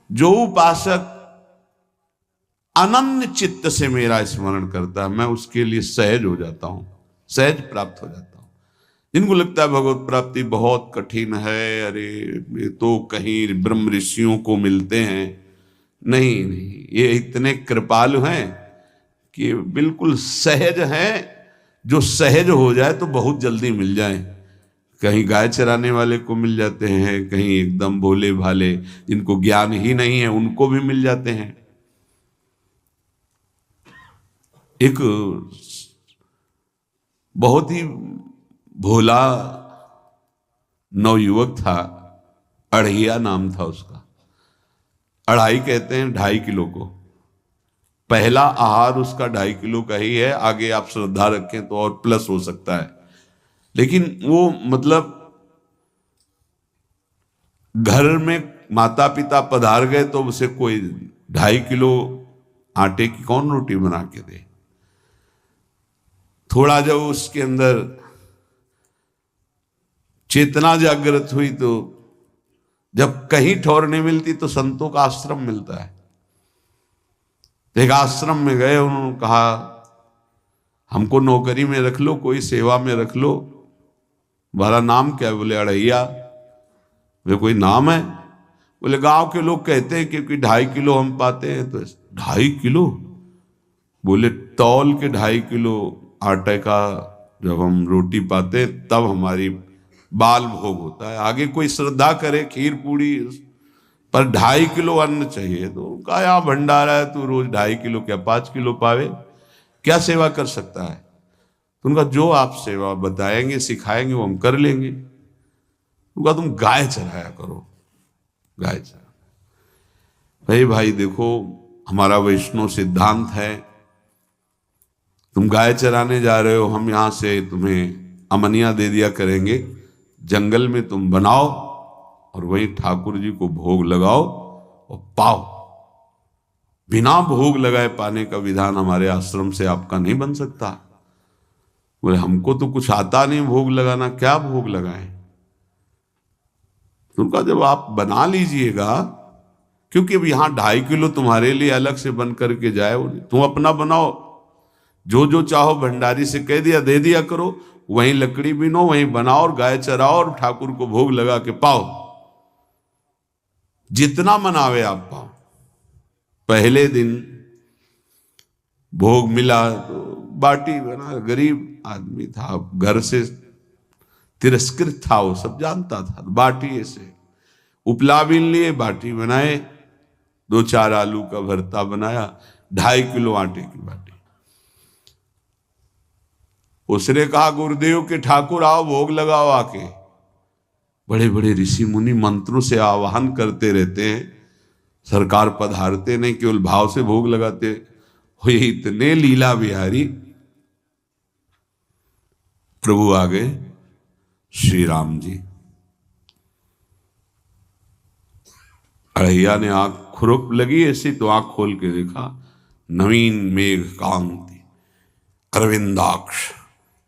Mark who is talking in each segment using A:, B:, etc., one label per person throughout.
A: जो उपासक अनन्य चित्त से मेरा स्मरण करता है, मैं उसके लिए सहज हो जाता हूं, सहज प्राप्त हो जाता हूं। जिनको लगता है भगवत प्राप्ति बहुत कठिन है, अरे ये तो कहीं ब्रह्म ऋषियों को मिलते हैं, नहीं नहीं, ये इतने कृपालु हैं कि बिल्कुल सहज हैं। जो सहज हो जाए तो बहुत जल्दी मिल जाए। कहीं गाय चराने वाले को मिल जाते हैं, कहीं एकदम भोले भाले जिनको ज्ञान ही नहीं है उनको भी मिल जाते हैं। एक बहुत ही भोला नवयुवक था, अढ़िया नाम था उसका। अढ़ाई कहते हैं 2.5 किलो को। पहला आहार उसका 2.5 किलो का ही है, आगे आप श्रद्धा रखें तो और प्लस हो सकता है। लेकिन वो मतलब घर में माता पिता पधार गए तो उसे कोई 2.5 किलो आटे की कौन रोटी बना के दे। थोड़ा जब उसके अंदर चेतना जागृत हुई तो जब कहीं ठौर नहीं मिलती तो संतों का आश्रम मिलता है। एक आश्रम में गए, उन्होंने कहा हमको नौकरी में रख लो, कोई सेवा में रख लो। तुम्हारा नाम क्या है? बोले अढ़ैया। वे कोई नाम है? बोले गांव के लोग कहते हैं क्योंकि 2.5 किलो हम पाते हैं। तो 2.5 किलो? बोले तौल के 2.5 किलो आटे का जब हम रोटी पाते हैं तब हमारी बाल भोग होता है। आगे कोई श्रद्धा करे खीर पूड़ी, पर 2.5 किलो अन्न चाहिए। तो कहा यहाँ भंडारा है, तू रोज 2.5 किलो क्या 5 किलो पावे, क्या सेवा कर सकता है? तो उनका जो आप सेवा बताएंगे सिखाएंगे वो हम कर लेंगे। उनका तुम गाय चराया करो, गाय चरा। भाई देखो, हमारा वैष्णव सिद्धांत है, तुम गाय चराने जा रहे हो, हम यहां से तुम्हें अमनिया दे दिया करेंगे, जंगल में तुम बनाओ और वहीं ठाकुर जी को भोग लगाओ और पाओ। बिना भोग लगाए पाने का विधान हमारे आश्रम से आपका नहीं बन सकता। बोले हमको तो कुछ आता नहीं भोग लगाना, क्या भोग लगाएं? तो उनका जब आप बना लीजिएगा, क्योंकि अब यहां 2.5 किलो तुम्हारे लिए अलग से बन करके जाए, तुम अपना बनाओ, जो जो चाहो भंडारी से कह दिया दे दिया करो, वहीं लकड़ी बीनो, वहीं बनाओ और गाय चराओ और ठाकुर को भोग लगा के पाओ। जितना मनावे आप पाओ। पहले दिन भोग मिला तो बाटी बना, गरीब आदमी था, घर से तिरस्कृत था, वो सब जानता था। बाटी ऐसे उपला बीन लिए, बाटी बनाए, 2-4 आलू का भरता बनाया, 2.5 किलो आटे की बाटी। उसने कहा गुरुदेव के ठाकुर आओ भोग लगाओ आके। बड़े बड़े ऋषि मुनि मंत्रों से आवाहन करते रहते हैं, सरकार पधारते नहीं, केवल भाव से भोग लगाते। हुए इतने लीला बिहारी प्रभु आ गए, श्री राम जी। अढ़ैया ने आंख खुरक लगी ऐसी तो आंख खोल के देखा, नवीन मेघ कांति, अरविंदाक्ष,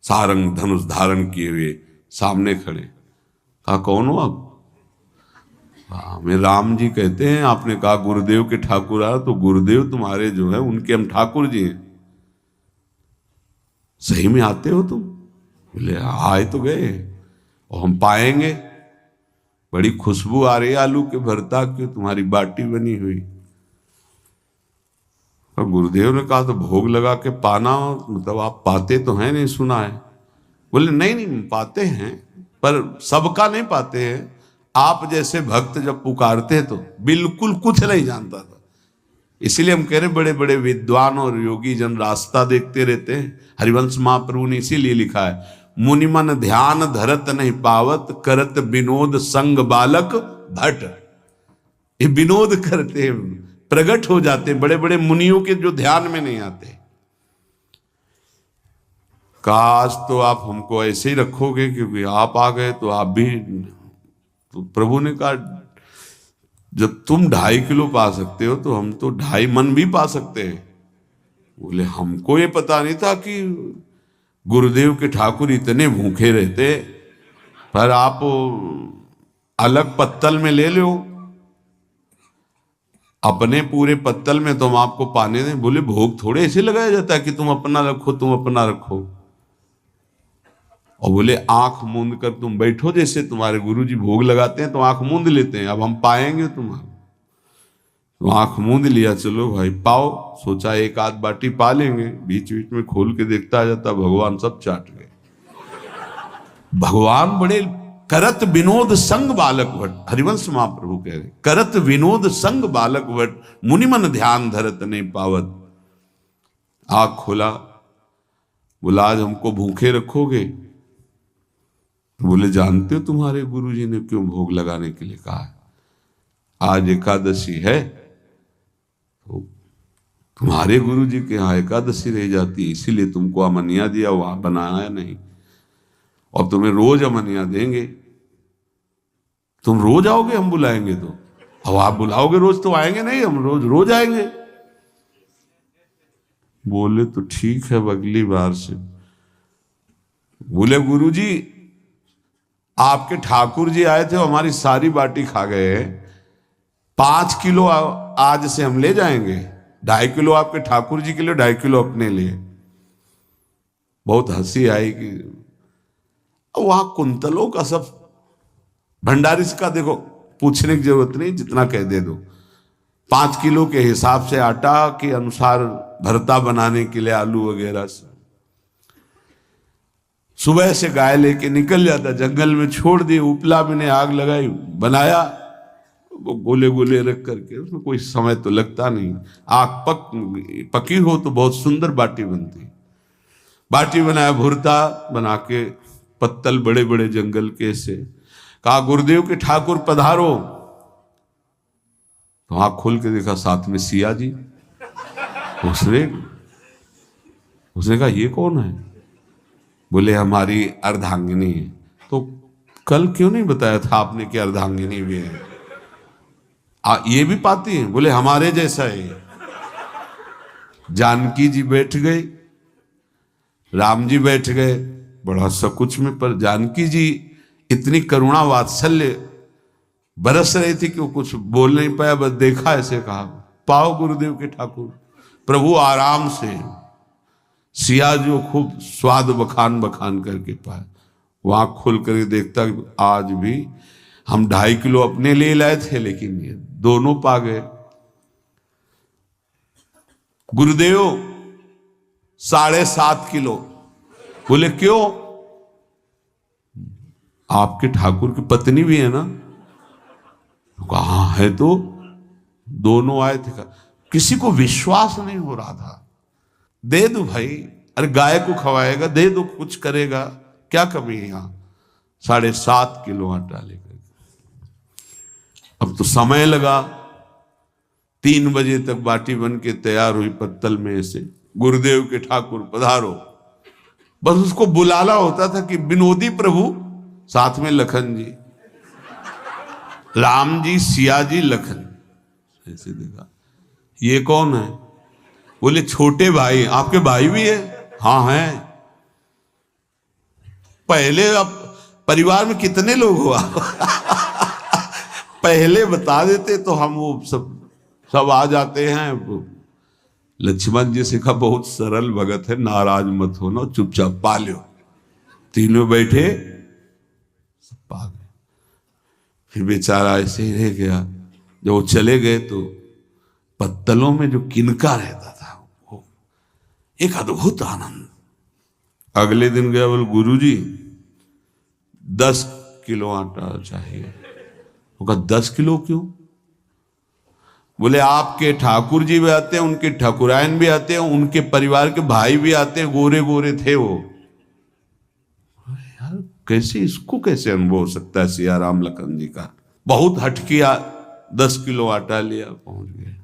A: सारंग धनुष धारण किए हुए सामने खड़े। कहा कौन हो आप? हमें राम जी कहते हैं। आपने कहा गुरुदेव के ठाकुर आ, तो गुरुदेव तुम्हारे जो है उनके हम ठाकुर जी हैं। सही में आते हो तुम? बोले आए तो गए और हम पाएंगे। बड़ी खुशबू आ रही है आलू के भरता की, तुम्हारी बाटी बनी हुई। और गुरुदेव ने कहा तो भोग लगा के पाना, मतलब आप पाते तो हैं? नहीं सुना है। बोले नहीं पाते हैं, पर सबका नहीं पाते हैं। आप जैसे भक्त जब पुकारते हैं तो बिल्कुल कुछ नहीं जानता था। इसीलिए हम कह रहे बड़े बड़े विद्वान और योगी जन रास्ता देखते रहते हैं। हरिवंश महाप्रभु ने इसीलिए लिखा है, मुनिमन ध्यान धरत नहीं पावत, करत विनोद संग बालक भट। ये विनोद करते प्रकट हो जाते बड़े बड़े मुनियों के जो ध्यान में नहीं आते। काश तो आप हमको ऐसे ही रखोगे, क्योंकि आप आ गए तो आप भी। तो प्रभु ने कहा जब तुम 2.5 किलो पा सकते हो तो हम तो 2.5 मन भी पा सकते हैं। बोले हमको ये पता नहीं था कि गुरुदेव के ठाकुर इतने भूखे रहते, पर आप अलग पत्तल में ले लो। अपने पूरे पत्तल में तुम आपको पाने दें। बोले भोग थोड़े ऐसे लगाया जाता है कि तुम अपना रखो, तुम अपना रखो। और बोले आंख मूंद कर तुम बैठो, जैसे तुम्हारे गुरुजी भोग लगाते हैं तो आंख मूंद लेते हैं, अब हम पाएंगे तुम्हारा। तो आंख मूंद लिया, चलो भाई पाओ। सोचा एक आध बाटी पा लेंगे, बीच बीच में खोल के देखता जाता, भगवान सब चाट गए। भगवान बड़े करत विनोद संग बालक भट, हरिवंश महाप्रभु कह रहे, करत विनोद संग बालक भट, मुनिमन ध्यान धरत नहीं पावत। आंख खोला, बोला आज हमको भूखे रखोगे? बोले जानते हो तुम्हारे गुरुजी ने क्यों भोग लगाने के लिए कहा है? आज एकादशी है तो तुम्हारे गुरुजी के यहाँ एकादशी रह जाती है, इसीलिए तुमको अमनिया दिया, वहां बनाया नहीं। और तुम्हें रोज अमनिया देंगे। तुम रोज आओगे हम बुलाएंगे तो? अब आप बुलाओगे रोज तो आएंगे नहीं, हम रोज रोज आएंगे। बोले तो ठीक है, अगली बार से। बोले गुरुजी आपके ठाकुर जी आए थे, हमारी सारी बाटी खा गए, 5 किलो आज से हम ले जाएंगे, 2.5 किलो आपके ठाकुर जी के लिए, 2.5 किलो अपने लिए। बहुत हंसी आई कि वहां कुंतलों का सब भंडारी का देखो, पूछने की जरूरत नहीं, जितना कह दे दो। 5 किलो के हिसाब से आटा के अनुसार भरता बनाने के लिए आलू वगैरह से सुबह से गाय लेके निकल जाता, जंगल में छोड़ दिए, उपला में ने आग लगाई, बनाया, वो गोले गोले रख करके, उसमें कोई समय तो लगता नहीं। आग पकी हो तो बहुत सुंदर बाटी बनती। बाटी बनाया, भुरता बना के पत्तल बड़े बड़े जंगल के से, कहा गुरुदेव के ठाकुर पधारो। तो आंख खोल के देखा साथ में सिया जी। उसने कहा ये कौन है? बोले हमारी अर्धांगिनी है। तो कल क्यों नहीं बताया था आपने कि अर्धांगिनी भी है? ये भी पाती है? बोले हमारे जैसा है। जानकी जी बैठ गए, राम जी बैठ गए, बड़ा सकुच में, पर जानकी जी इतनी करुणा वात्सल्य बरस रही थी कि वो कुछ बोल नहीं पाया, बस देखा, ऐसे कहा पाओ गुरुदेव के ठाकुर। प्रभु आराम से, सिया जो खूब स्वाद बखान बखान करके पाए। वहां खोल करके देखता आज भी हम 2.5 किलो अपने लिए लाए थे, लेकिन ये दोनों पा गए। गुरुदेव 7.5 किलो। बोले क्यों? आपके ठाकुर की पत्नी भी है ना? कहा है तो दोनों आए थे। किसी को विश्वास नहीं हो रहा था। दे दो भाई, अरे गाय को खवाएगा, दे दो, कुछ करेगा, क्या कमी है यहां? 7.5 किलो आटा लेकर। अब तो समय लगा, 3 बजे तक बाटी बन के तैयार हुई पत्तल में से। गुरुदेव के ठाकुर पधारो, बस उसको बुलाना होता था कि विनोदी प्रभु, साथ में लखन जी, राम जी, सिया जी, लखन। ऐसे देखा, ये कौन है? बोले छोटे भाई। आपके भाई भी है? हाँ है। पहले अब परिवार में कितने लोग हुआ? पहले बता देते तो हम वो सब आ जाते हैं। लक्ष्मण जी से कहा बहुत सरल भगत है, नाराज मत होना, चुपचाप पा लो। तीनों बैठे, सब पा गए। फिर बेचारा ऐसे ही रह गया। जब वो चले गए तो पत्तलों में जो किनका रहता था, वो एक अद्भुत आनंद। अगले दिन गया, बोले गुरुजी 10 किलो आटा चाहिए। वो कहा 10 किलो क्यों? बोले आपके ठाकुर जी भी आते हैं, उनके ठाकुरायन भी आते हैं, उनके परिवार के भाई भी आते हैं, गोरे गोरे थे वो। यार कैसे, इसको कैसे अनुभव हो सकता है सिया राम लखन जी का? बहुत हट किया, 10 किलो आटा लिया, पहुंच गए,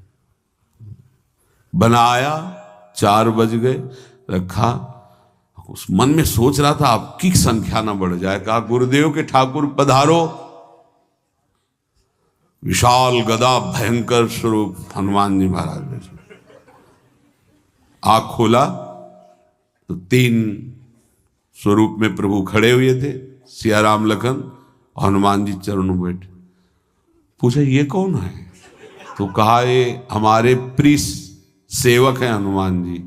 A: बनाया, 4 बज गए, रखा। उस मन में सोच रहा था आपकी संख्या ना बढ़ जाए। कहा गुरुदेव के ठाकुर पधारो। विशाल गदा, भयंकर स्वरूप हनुमान जी महाराज। आंख खोला तो 3 स्वरूप में प्रभु खड़े हुए थे, सिया राम लखन, हनुमान जी चरणों बैठे। पूछा ये कौन है? तो कहा ये हमारे प्रिय सेवक हैं हनुमान जी।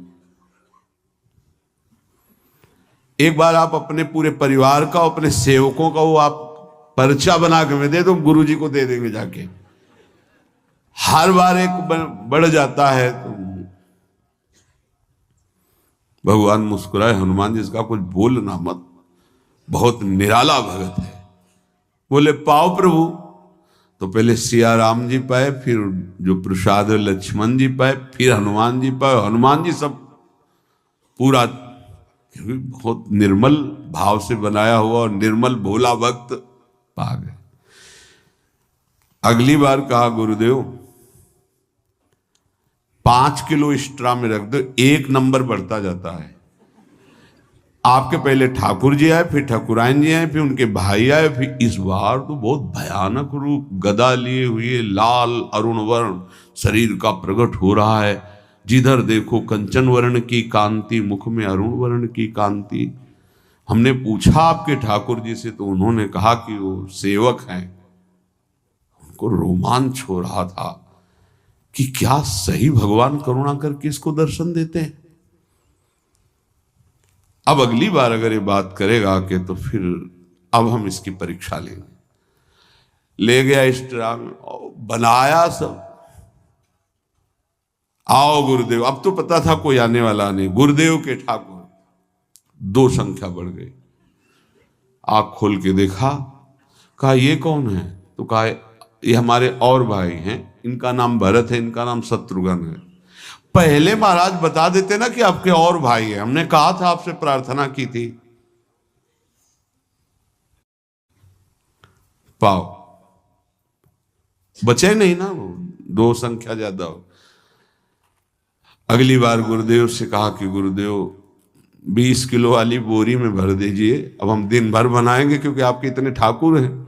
A: एक बार आप अपने पूरे परिवार का, अपने सेवकों का वो आप पर्चा बना के मैं दे दो, गुरु जी को दे देंगे जाके। हर बार एक बढ़ जाता है तो भगवान मुस्कुराए, हनुमान जी इसका कुछ बोलना मत, बहुत निराला भगत है। बोले पाओ प्रभु। तो पहले सिया राम जी पाए, फिर जो प्रसाद लक्ष्मण जी पाए, फिर हनुमान जी पाए। हनुमान जी सब पूरा बहुत निर्मल भाव से बनाया हुआ और निर्मल भोला भक्त पा गए। अगली बार कहा गुरुदेव 5 किलो एक्स्ट्रा में रख दो, 1 नंबर बढ़ता जाता है। आपके पहले ठाकुर जी आए, फिर ठाकुरायन जी आए, फिर उनके भाई आए, फिर इस बार तो बहुत भयानक रूप, गदा लिए हुए, लाल अरुण वर्ण शरीर का प्रकट हो रहा है। जिधर देखो कंचन वर्ण की कांति, मुख में अरुण वर्ण की कांति। हमने पूछा आपके ठाकुर जी से, तो उन्होंने कहा कि वो सेवक हैं। उनको रोमांच हो रहा था कि क्या सही भगवान करुणा करके इसको दर्शन देते हैं। अब अगली बार अगर ये बात करेगा कि तो फिर अब हम इसकी परीक्षा लेंगे। ले गया इस ट्रा में, बनाया सब। आओ गुरुदेव। अब तो पता था कोई आने वाला नहीं। गुरुदेव के ठाकुर 2 संख्या बढ़ गई। आंख खोल के देखा, कहा ये कौन है? तो कहा ये हमारे और भाई हैं, इनका नाम भरत है, इनका नाम शत्रुघ्न है। पहले महाराज बता देते ना कि आपके और भाई हैं, हमने कहा था, आपसे प्रार्थना की थी। पाओ बचे नहीं ना, वो 2 संख्या ज्यादा हो। अगली बार गुरुदेव से कहा कि गुरुदेव 20 किलो वाली बोरी में भर दीजिए, अब हम दिन भर बनाएंगे क्योंकि आपके इतने ठाकुर हैं।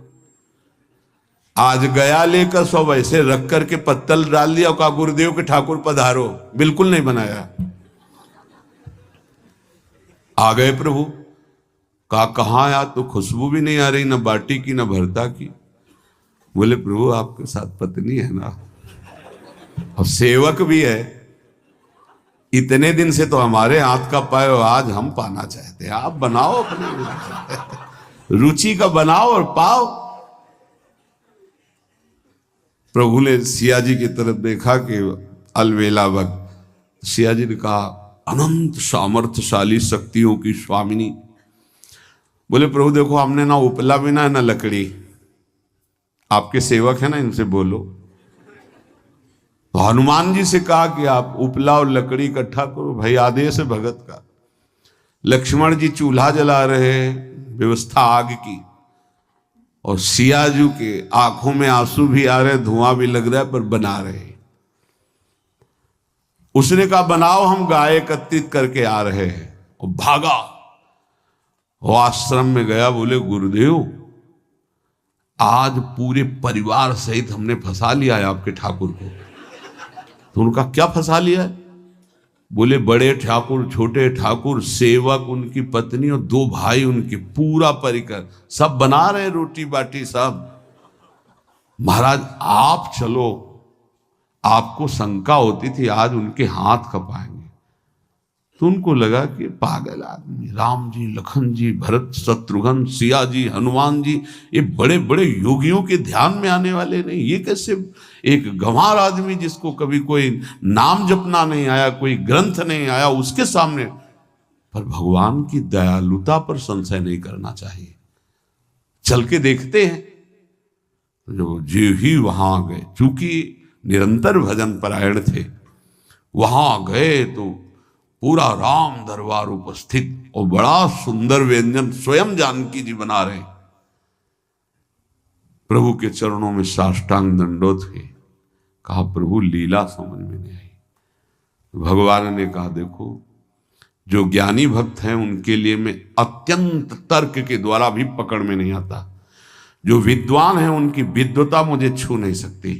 A: आज गया लेकर सब ऐसे रख करके पत्तल डाल दिया, कहा गुरुदेव के ठाकुर पधारो। बिल्कुल नहीं बनाया। आ गए प्रभु। कहा कहाँ यार, तो खुशबू भी नहीं आ रही, ना बाटी की ना भरता की। बोले प्रभु आपके साथ पत्नी है ना, और सेवक भी है, इतने दिन से तो हमारे हाथ का पाए, आज हम पाना चाहते हैं। आप बनाओ, अपने रुचि का बनाओ और पाओ। प्रभु ने सिया जी की तरफ देखा कि अलवेला वक्त। सिया जी ने कहा अनंत सामर्थ्यशाली शक्तियों की स्वामिनी। बोले प्रभु देखो, हमने ना उपला भी ना लकड़ी, आपके सेवक है ना, इनसे बोलो। तो हनुमान जी से कहा कि आप उपला और लकड़ी इकट्ठा करो, भाई आदेश है भगत का। लक्ष्मण जी चूल्हा जला रहे हैं, व्यवस्था आग की, और सियाजू के आंखों में आंसू भी आ रहे, धुआं भी लग रहा है, पर बना रहे। उसने कहा बनाओ, हम गाय एकत्रित करके आ रहे हैं। और भागा, वो आश्रम में गया। बोले गुरुदेव आज पूरे परिवार सहित हमने फंसा लिया है आपके ठाकुर को। तो उनका क्या फंसा लिया है? बोले बड़े ठाकुर, छोटे ठाकुर, सेवक, उनकी पत्नी और 2 भाई उनके, पूरा परिकर सब बना रहे रोटी बाटी सब। महाराज आप चलो, आपको शंका होती थी आज उनके हाथ कपाएंगे। तो उनको लगा कि पागल आदमी, राम जी, लखन जी, भरत, शत्रुघ्न, सिया जी, हनुमान जी, ये बड़े बड़े योगियों के ध्यान में आने वाले नहीं, ये कैसे एक गंवार आदमी जिसको कभी कोई नाम जपना नहीं आया, कोई ग्रंथ नहीं आया, उसके सामने। पर भगवान की दयालुता पर संशय नहीं करना चाहिए। चल के देखते हैं। जो जी ही वहां गए, चूंकि निरंतर भजन परायण थे, वहां गए तो पूरा राम दरबार उपस्थित, और बड़ा सुंदर व्यंजन स्वयं जानकी जी बना रहे। प्रभु के चरणों में साष्टांग दंडोत हुए। कहा प्रभु लीला समझ में नहीं आई। भगवान ने कहा देखो, जो ज्ञानी भक्त हैं उनके लिए मैं अत्यंत तर्क के द्वारा भी पकड़ में नहीं आता। जो विद्वान हैं उनकी विद्वता मुझे छू नहीं सकती,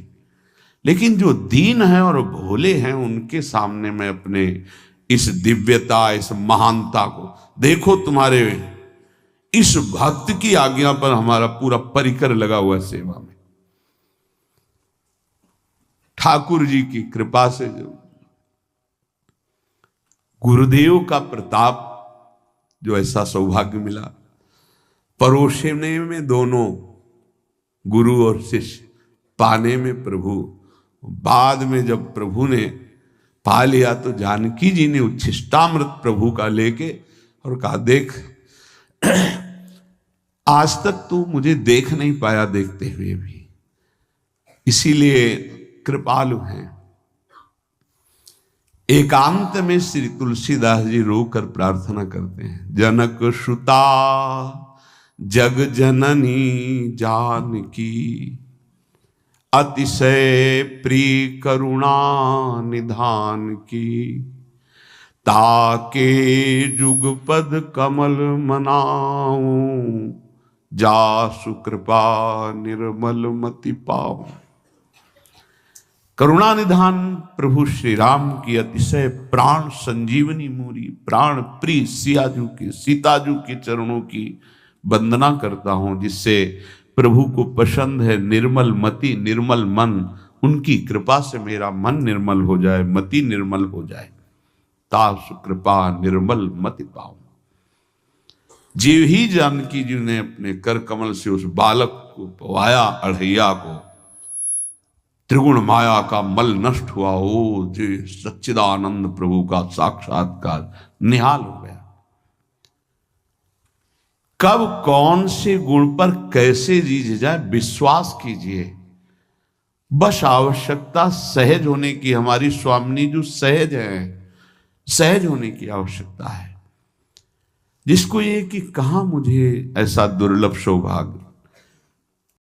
A: लेकिन जो दीन हैं और भोले हैं उनके सामने मैं अपने इस दिव्यता, इस महानता को देखो। तुम्हारे इस भक्त की आज्ञा पर हमारा पूरा परिकर लगा हुआ है सेवा में। ठाकुर जी की कृपा से गुरुदेव का प्रताप, जो ऐसा सौभाग्य मिला, परोसने में दोनों गुरु और शिष्य, पाने में प्रभु। बाद में जब प्रभु ने पा लिया तो जानकी जी ने उच्छिष्टामृत प्रभु का लेके और कहा, देख आज तक तू मुझे देख नहीं पाया देखते हुए भी, इसीलिए कृपालु हैं। एकांत में श्री तुलसीदास जी रोकर प्रार्थना करते हैं, जनक सुता जग जननी जानकी, अतिशय प्रिय करुणा निधान की, ताके जुगपद कमल मनाऊं, जासु कृपा निर्मल मति पाऊं। करुणा निधान प्रभु श्री राम की अतिशय प्राण संजीवनी मूरी, प्राण प्रिय सियाजू की, सीताजू के चरणों की वंदना करता हूं, जिससे प्रभु को पसंद है निर्मल मति निर्मल मन। उनकी कृपा से मेरा मन निर्मल हो जाए, मति निर्मल हो जाए, तासु कृपा निर्मल मति पाऊं। जीव ही जानकी जी ने अपने कर कमल से उस बालक को पवाया, अढ़ैया को, त्रिगुण माया का मल नष्ट हुआ, हो जी सच्चिदानंद प्रभु का साक्षात्कार निहाल हो गया। कब कौन से गुण पर कैसे जीज जाए विश्वास कीजिए, बस आवश्यकता सहज होने की। हमारी स्वामिनी जो सहज है, सहज होने की आवश्यकता है। जिसको ये कि कहां मुझे ऐसा दुर्लभ सौभाग्य,